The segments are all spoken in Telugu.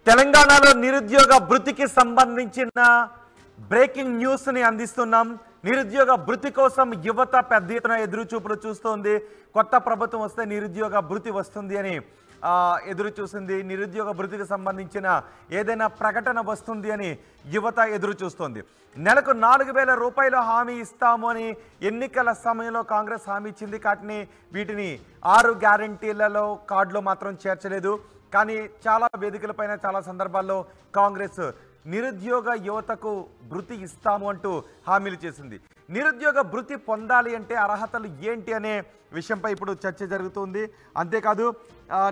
తెలంగాణలో నిరుద్యోగ భృతికి సంబంధించిన బ్రేకింగ్ న్యూస్ ని అందిస్తున్నాం. నిరుద్యోగ భృతి కోసం యువత పెద్ద ఎత్తున ఎదురుచూపులు చూస్తోంది. కొత్త ప్రభుత్వం వస్తే నిరుద్యోగ భృతి వస్తుంది అని ఎదురు చూసింది. నిరుద్యోగ భృతికి సంబంధించిన ఏదైనా ప్రకటన వస్తుంది అని యువత ఎదురు చూస్తోంది. నెలకు 4,000 రూపాయలు హామీ ఇస్తాము అని ఎన్నికల సమయంలో కాంగ్రెస్ హామీ ఇచ్చింది. వీటిని 6 గ్యారంటీలలో కార్డులో మాత్రం చేర్చలేదు. కానీ చాలా వేదికలపైన చాలా సందర్భాల్లో కాంగ్రెస్ నిరుద్యోగ యువతకు భృతి ఇస్తాము అంటూ హామీలు చేసింది. నిరుద్యోగ భృతి పొందాలి అంటే అర్హతలు ఏంటి అనే విషయంపై ఇప్పుడు చర్చ జరుగుతుంది. అంతేకాదు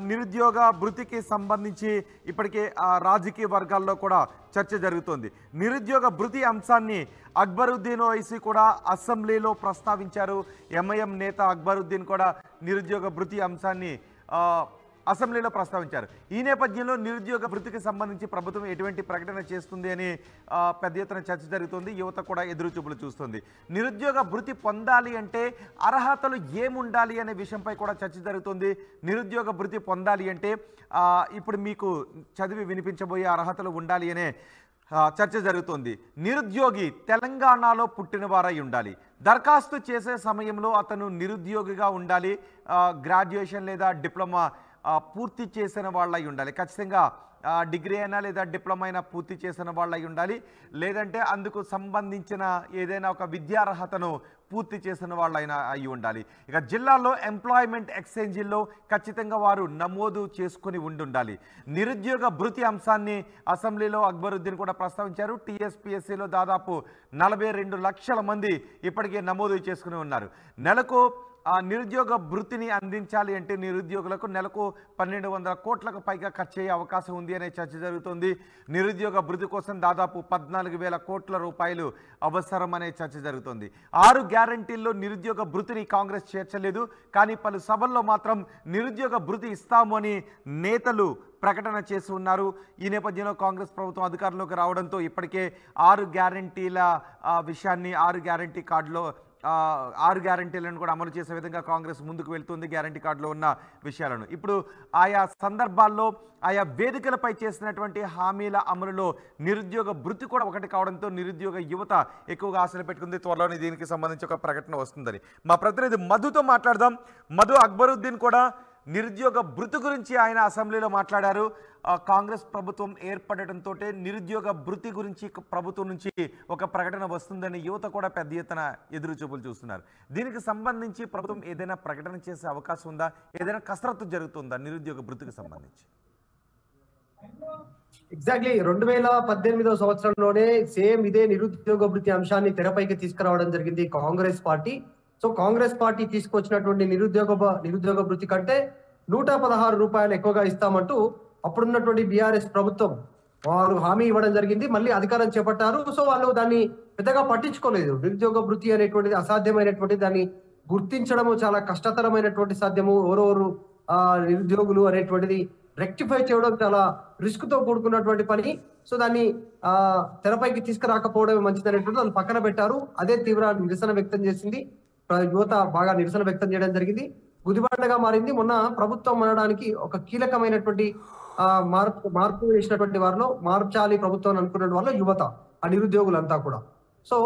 నిరుద్యోగ భృతికి సంబంధించి ఇప్పటికే రాజకీయ వర్గాల్లో కూడా చర్చ జరుగుతోంది. నిరుద్యోగ భృతి అంశాన్ని అక్బరుద్దీన్ ఓవైసీ కూడా అసెంబ్లీలో ప్రస్తావించారు. ఎంఐఎం నేత అక్బరుద్దీన్ కూడా నిరుద్యోగ భృతి అంశాన్ని అసెంబ్లీలో ప్రస్తావించారు. ఈ నేపథ్యంలో నిరుద్యోగ భృతికి సంబంధించి ప్రభుత్వం ఎటువంటి ప్రకటన చేస్తుంది అని పెద్ద ఎత్తున చర్చ జరుగుతుంది. యువత కూడా ఎదురుచూపులు చూస్తుంది. నిరుద్యోగ భృతి పొందాలి అంటే అర్హతలు ఏముండాలి అనే విషయంపై కూడా చర్చ జరుగుతుంది. నిరుద్యోగ భృతి పొందాలి అంటే ఇప్పుడు మీకు చదివి వినిపించబోయే అర్హతలు ఉండాలి అనే చర్చ జరుగుతుంది. నిరుద్యోగి తెలంగాణలో పుట్టినవారై ఉండాలి. దరఖాస్తు చేసే సమయంలో అతను నిరుద్యోగిగా ఉండాలి. గ్రాడ్యుయేషన్ లేదా డిప్లొమా పూర్తి చేసిన వాళ్ళై ఉండాలి. ఖచ్చితంగా డిగ్రీ అయినా లేదా డిప్లొమా అయినా పూర్తి చేసిన వాళ్ళై ఉండాలి. లేదంటే అందుకు సంబంధించిన ఏదైనా ఒక విద్యార్హతను పూర్తి చేసిన వాళ్ళైనా అయి ఉండాలి. ఇక జిల్లాలో ఎంప్లాయ్మెంట్ ఎక్స్చేంజీల్లో ఖచ్చితంగా వారు నమోదు చేసుకుని ఉండాలి. నిరుద్యోగ భృతి అంశాన్ని అసెంబ్లీలో అక్బరుద్దీన్ కూడా ప్రస్తావించారు. టీఎస్పీఎస్సీలో దాదాపు 42 లక్షల మంది ఇప్పటికే నమోదు చేసుకుని ఉన్నారు. నెలకు నిరుద్యోగ భృతిని అందించాలి అంటే నిరుద్యోగులకు నెలకు 1,200 కోట్లకు పైగా ఖర్చు అయ్యే అవకాశం ఉంది అనే చర్చ జరుగుతుంది. నిరుద్యోగ భృతి కోసం దాదాపు 14,000 కోట్ల రూపాయలు అవసరం అనే చర్చ జరుగుతుంది. 6 గ్యారంటీల్లో నిరుద్యోగ భృతిని కాంగ్రెస్ చేర్చలేదు. కానీ పలు సభల్లో మాత్రం నిరుద్యోగ భృతి ఇస్తాము అని నేతలు ప్రకటన చేసి ఉన్నారు. ఈ నేపథ్యంలో కాంగ్రెస్ ప్రభుత్వం అధికారంలోకి రావడంతో ఇప్పటికే 6 గ్యారంటీల విషయాన్ని 6 గ్యారంటీ కార్డులో 6 గ్యారంటీలను కూడా అమలు చేసే విధంగా కాంగ్రెస్ ముందుకు వెళ్తుంది. గ్యారంటీ కార్డులో ఉన్న విషయాలను ఇప్పుడు ఆయా సందర్భాల్లో ఆయా వేదికలపై చేసినటువంటి హామీల అమలులో నిరుద్యోగ భృతి కూడా ఒకటి కావడంతో నిరుద్యోగ యువత ఎక్కువగా ఆశలు పెట్టుకుంది. త్వరలోనే దీనికి సంబంధించి ఒక ప్రకటన వస్తుందని మా ప్రతినిధి మధుతో మాట్లాడదాం. మధు, అక్బరుద్దీన్ కూడా నిరుద్యోగ భృతి గురించి ఆయన అసెంబ్లీలో మాట్లాడారు. కాంగ్రెస్ ప్రభుత్వం ఏర్పడటంతో నిరుద్యోగ భృతి గురించి ప్రభుత్వం నుంచి ఒక ప్రకటన వస్తుందని యువత కూడా పెద్ద ఎత్తున ఎదురు చూపులు చూస్తున్నారు. దీనికి సంబంధించి ప్రభుత్వం ఏదైనా ప్రకటన చేసే అవకాశం ఉందా? ఏదైనా కసరత్తు జరుగుతుందా నిరుద్యోగ భృతికి సంబంధించి? ఎగ్జాక్ట్లీ 2018 సంవత్సరంలోనే సేమ్ ఇదే నిరుద్యోగ భృతి అంశాన్ని తెరపైకి తీసుకురావడం జరిగింది Congress party. So Congress party తీసుకొచ్చినటువంటి నిరుద్యోగ భృతి కంటే 116 రూపాయలు ఎక్కువగా ఇస్తామంటూ అప్పుడున్నటువంటి బీఆర్ఎస్ ప్రభుత్వం వారు హామీ ఇవ్వడం జరిగింది. మళ్ళీ అధికారం చేపట్టారు. సో వాళ్ళు దాన్ని పెద్దగా పట్టించుకోలేదు. నిరుద్యోగ భృతి అనేటువంటిది అసాధ్యమైనటువంటి, దాన్ని గుర్తించడము చాలా కష్టతరమైనటువంటి సాధ్యము. ఎవరెవరు నిరుద్యోగులు అనేటువంటిది రెక్టిఫై చేయడం చాలా రిస్క్ తో కూడుకున్నటువంటి పని. సో దాన్ని తెరపైకి తీసుకురాకపోవడం మంచిది అనేటువంటి వాళ్ళు పక్కన పెట్టారు. అదే తీవ్ర నిరసన వ్యక్తం చేసింది యువత. బాగా నిరసన వ్యక్తం చేయడం జరిగింది. గుదిబండగా మారింది. మొన్న ప్రభుత్వం అనడానికి ఒక కీలకమైనటువంటి మార్పు చేసినటువంటి వారిలో, మార్చాలి ప్రభుత్వం అనుకున్న వాళ్ళు యువత, ఆ నిరుద్యోగులంతా కూడా. సో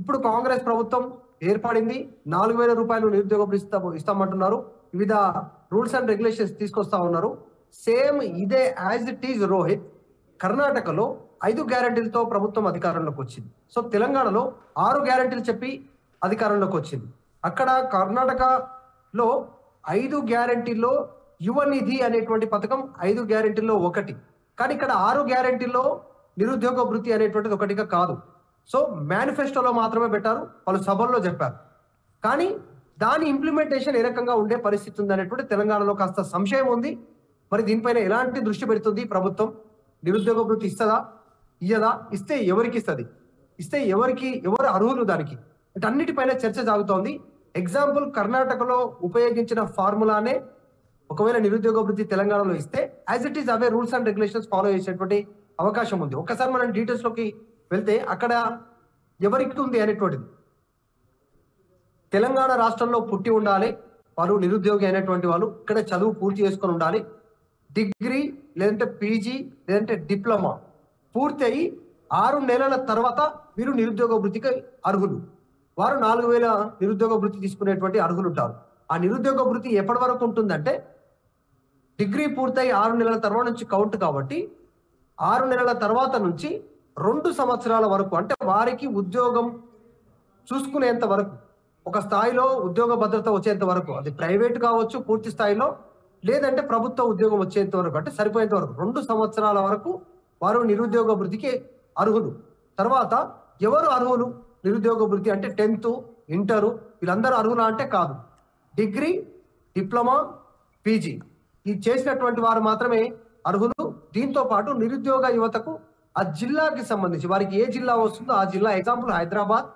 ఇప్పుడు కాంగ్రెస్ ప్రభుత్వం ఏర్పడింది. 4,000 రూపాయలు నిరుద్యోగ ఇస్తామంటున్నారు. వివిధ రూల్స్ అండ్ రెగ్యులేషన్స్ తీసుకొస్తా ఉన్నారు. సేమ్ ఇదే యాజ్ ఇట్ ఈజ్ రోహిత్, కర్ణాటకలో 5 గ్యారంటీలతో ప్రభుత్వం అధికారంలోకి వచ్చింది. సో తెలంగాణలో 6 గ్యారంటీలు చెప్పి అధికారంలోకి వచ్చింది. అక్కడ కర్ణాటకలో 5 గ్యారంటీల్లో యువ నిధి అనేటువంటి పథకం 5 గ్యారంటీల్లో ఒకటి. కానీ ఇక్కడ 6 గ్యారంటీల్లో నిరుద్యోగ భృతి అనేటువంటిది ఒకటిగా కాదు. సో మేనిఫెస్టోలో మాత్రమే పెట్టారు, పలు సభల్లో చెప్పారు. కానీ దాని ఇంప్లిమెంటేషన్ ఏ రకంగా ఉండే పరిస్థితి ఉంది అనేటువంటి తెలంగాణలో కాస్త సంశయం ఉంది. మరి దీనిపైన ఎలాంటి దృష్టి పెడుతుంది ప్రభుత్వం? నిరుద్యోగ భృతి ఇస్తుందా, ఇయ్యదా? ఇస్తే ఎవరికి ఇస్తుంది? ఇస్తే ఎవరు అర్హులు దానికి? వీటన్నిటిపైన చర్చ సాగుతోంది. ఎగ్జాంపుల్, కర్ణాటకలో ఉపయోగించిన ఫార్ములానే ఒకవేళ నిరుద్యోగ భృతి తెలంగాణలో ఇస్తే as it is away rules and regulations follow చేసేటువంటి అవకాశం ఉంది. ఒక్కసారి మనం డీటెయిల్స్ లోకి వెళ్తే అక్కడ ఎవరికి ఉంది అనేటువంటిది, తెలంగాణ రాష్ట్రంలో పుట్టి ఉండాలి, వారు నిరుద్యోగి అయినటువంటి వాళ్ళు ఇక్కడ చదువు పూర్తి చేసుకొని ఉండాలి, డిగ్రీ లేదంటే పీజీ లేదంటే డిప్లొమా పూర్తి అయ్యి 6 నెలల తర్వాత మీరు నిరుద్యోగ వృత్తికి అర్హులు. వారు 4,000 నిరుద్యోగ వృత్తి తీసుకునేటువంటి అర్హులు ఉంటారు. ఆ నిరుద్యోగ వృత్తి ఎప్పటి వరకు ఉంటుందంటే డిగ్రీ పూర్తయి 6 నెలల తర్వాత నుంచి కౌంట్ కాబట్టి 6 నెలల తర్వాత నుంచి 2 సంవత్సరాల వరకు, అంటే వారికి ఉద్యోగం చూసుకునేంత వరకు, ఒక స్థాయిలో ఉద్యోగ భద్రత వచ్చేంత వరకు, అది ప్రైవేట్ కావచ్చు పూర్తి స్థాయిలో, లేదంటే ప్రభుత్వ ఉద్యోగం వచ్చేంత వరకు, అంటే సరిపోయేంత వరకు 2 సంవత్సరాల వరకు వారు నిరుద్యోగ వృత్తికి అర్హులు. తర్వాత ఎవరు అర్హులు నిరుద్యోగ వృత్తి అంటే 10th ఇంటరు వీళ్ళందరూ అర్హులా అంటే కాదు. డిగ్రీ, డిప్లొమా, పీజీ ఇది చేసినటువంటి వారు మాత్రమే అర్హులు. దీంతో పాటు నిరుద్యోగ యువతకు ఆ జిల్లాకి సంబంధించి వారికి ఏ జిల్లా వస్తుందో ఆ జిల్లా, ఎగ్జాంపుల్ హైదరాబాద్,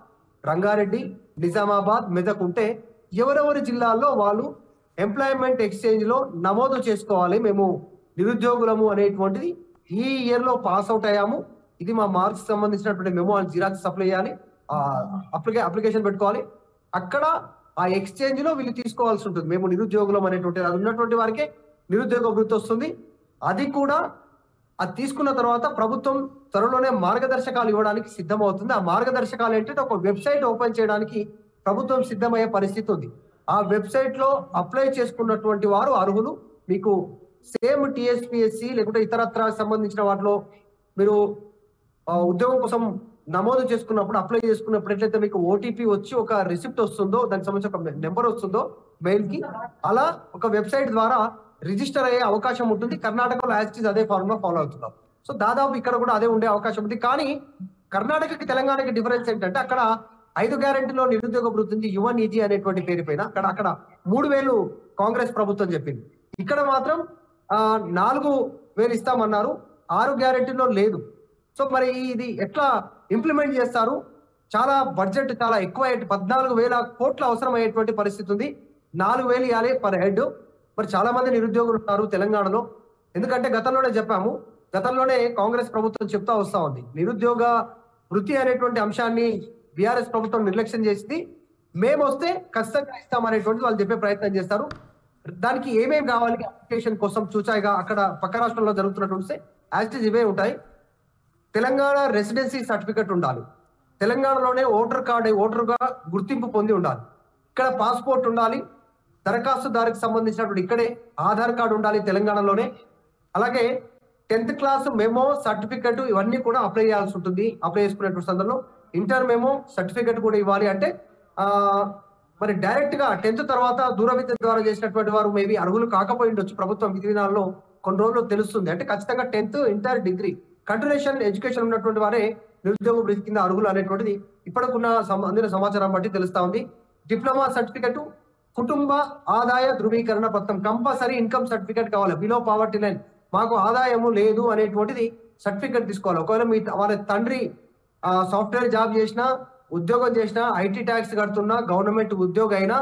రంగారెడ్డి, నిజామాబాద్, మెదక్ ఉంటే ఎవరెవరి జిల్లాల్లో వాళ్ళు ఎంప్లాయ్మెంట్ ఎక్స్చేంజ్ లో నమోదు చేసుకోవాలి. మేము నిరుద్యోగులము అనేటువంటిది ఈ ఇయర్ లో పాస్ అవుట్ అయ్యాము, ఇది మా మార్క్స్ సంబంధించినటువంటి మెమో అని జిరాక్స్ సప్లై చేయాలి, అప్లికేషన్ పెట్టుకోవాలి. అక్కడ ఆ ఎక్స్చేంజ్ లో వీళ్ళు తీసుకోవాల్సి ఉంటుంది. మేము నిరుద్యోగులం అనేటువంటి అది ఉన్నటువంటి వారికే నిరుద్యోగ వృత్తి వస్తుంది. అది కూడా అది తీసుకున్న తర్వాత ప్రభుత్వం త్వరలోనే మార్గదర్శకాలు ఇవ్వడానికి సిద్ధమవుతుంది. ఆ మార్గదర్శకాలు ఏంటంటే ఒక వెబ్సైట్ ఓపెన్ చేయడానికి ప్రభుత్వం సిద్ధమయ్యే పరిస్థితి ఉంది. ఆ వెబ్సైట్ లో అప్లై చేసుకున్నటువంటి వారు అర్హులు. మీకు సేమ్ టీఎస్పీఎస్సీ లేకుంటే ఇతరత్ర సంబంధించిన వాటిలో మీరు ఉద్యోగం కోసం నమోదు చేసుకున్నప్పుడు, అప్లై చేసుకున్నప్పుడు ఎట్లయితే మీకు ఓటీపీ వచ్చి ఒక రిసిప్ట్ వస్తుందో, దానికి సంబంధించి ఒక నెంబర్ వస్తుందో మెయిల్ కి, అలా ఒక వెబ్సైట్ ద్వారా రిజిస్టర్ అయ్యే అవకాశం ఉంటుంది. కర్ణాటకలో యాజ్ అదే ఫార్ములా ఫాలో అవుతున్నారు. సో దాదాపు ఇక్కడ కూడా అదే ఉండే అవకాశం ఉంది. కానీ కర్ణాటకకి తెలంగాణకి డిఫరెన్స్ ఏంటంటే అక్కడ 5 గ్యారెంటీలో నిరుద్యోగ వృత్తి ఉంది, యువ నిధి అనేటువంటి పేరు పైన. అక్కడ 3,000 కాంగ్రెస్ ప్రభుత్వం చెప్పింది. ఇక్కడ మాత్రం 4,000 ఇస్తామన్నారు, 6 గ్యారెంటీలో లేదు. సో మరి ఇది ఎట్లా ఇంప్లిమెంట్ చేస్తారు? చాలా బడ్జెట్ చాలా ఎక్కువ, 14,000 కోట్ల అవసరం అయ్యేటువంటి పరిస్థితి ఉంది. 4,000 ఇవ్వాలి పర్ హెడ్. మరి చాలా మంది నిరుద్యోగులు ఉన్నారు తెలంగాణలో. ఎందుకంటే గతంలోనే చెప్పాము, గతంలోనే కాంగ్రెస్ ప్రభుత్వం చెప్తా వస్తా ఉంది, నిరుద్యోగ వృత్తి అనేటువంటి అంశాన్ని బీఆర్ఎస్ ప్రభుత్వం నిర్లక్ష్యం చేసింది, మేము వస్తే ఖచ్చితంగా ఇస్తామనేటువంటి వాళ్ళు చెప్పే ప్రయత్నం చేస్తారు. దానికి ఏమేమి కావాలి అప్లికేషన్ కోసం చూచాయిగా అక్కడ పక్క రాష్ట్రంలో జరుగుతున్నటువంటి యాక్టివ్ ఇవే ఉంటాయి. తెలంగాణ రెసిడెన్సీ సర్టిఫికెట్ ఉండాలి, తెలంగాణలోనే ఓటర్గా గుర్తింపు పొంది ఉండాలి, ఇక్కడ పాస్పోర్ట్ ఉండాలి, దరఖాస్తుదారికి సంబంధించినటువంటి ఇక్కడే ఆధార్ కార్డు ఉండాలి తెలంగాణలోనే. అలాగే 10th క్లాస్ మెమో సర్టిఫికెట్ ఇవన్నీ కూడా అప్లై చేయాల్సి ఉంటుంది. అప్లై చేసుకునేటువంటి సందర్భంలో ఇంటర్ మెమో సర్టిఫికెట్ కూడా ఇవ్వాలి. అంటే మరి డైరెక్ట్ గా 10th తర్వాత దూర విద్య ద్వారా చేసినటువంటి వారు మేబీ అర్హులు కాకపోయి ఉండొచ్చు. ప్రభుత్వం విధి విధానాల్లో కొన్ని రోజులు తెలుస్తుంది. అంటే ఖచ్చితంగా 10th, inter, degree continuation education ఉన్నటువంటి వారే నిరుద్యోగ వృత్తి కింద అర్హులు అనేటువంటిది ఇప్పటికున్న అందిన సమాచారం బట్టి తెలుస్తా ఉంది. డిప్లొమా సర్టిఫికెట్, కుటుంబ ఆదాయ ధృవీకరణ పత్రం, కంపల్సరీ ఇన్కమ్ సర్టిఫికెట్ కావాలి. బిలో పావర్టీ లైన్, మాకు ఆదాయము లేదు అనేటువంటిది సర్టిఫికెట్ తీసుకోవాలి. ఒకవేళ మీ వాళ్ళ తండ్రి సాఫ్ట్వేర్ జాబ్ చేసినా, ఉద్యోగం చేసినా, ఐటీ ట్యాక్స్ కడుతున్నా, గవర్నమెంట్ ఉద్యోగం అయినా,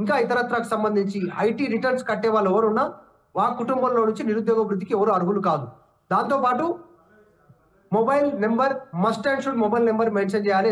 ఇంకా ఇతరత్రకు సంబంధించి ఐటీ రిటర్న్స్ కట్టే వాళ్ళు ఎవరున్నా ఆ కుటుంబంలో నుంచి నిరుద్యోగ వృత్తికి ఎవరు అర్హులు కాదు. దాంతోపాటు mobile number, must and should mobile number mention చేయాలి.